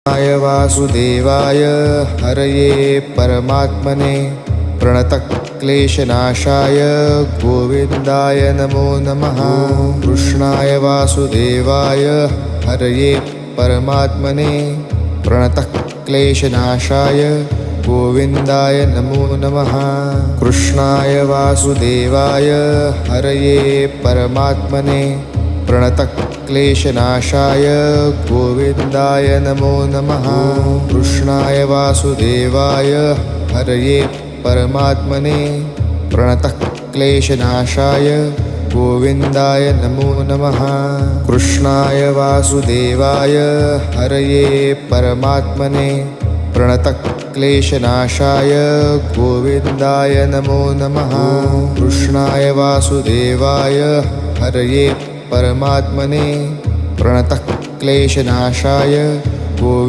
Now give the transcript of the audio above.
कृष्णाय वासुदेवाय हरये परमात्मने प्रणतक्लेशनाशाय गोविन्दाय नमो नमः। कृष्णाय वासुदेवाय हरये परमात्मने प्रणतक्लेशनाशाय गोविन्दाय नमो नमः। कृष्णाय वासुदेवाय हरये परमात्मने प्रणतक्लेशनाशाय गोविन्दाय नमो नमः। कृष्णाय वासुदेवाय हरये परमात्मने प्रणतक्लेशनाशाय गोविन्दाय नमो नमः। कृष्णाय वासुदेवाय हरये परमात्मने प्रणतक्लेशनाशाय गोविन्दाय नमो नमः। कृष्णाय वासुदेवाय हरये परमात्मने प्रणतक्लेशनाशाय गोविन्दाय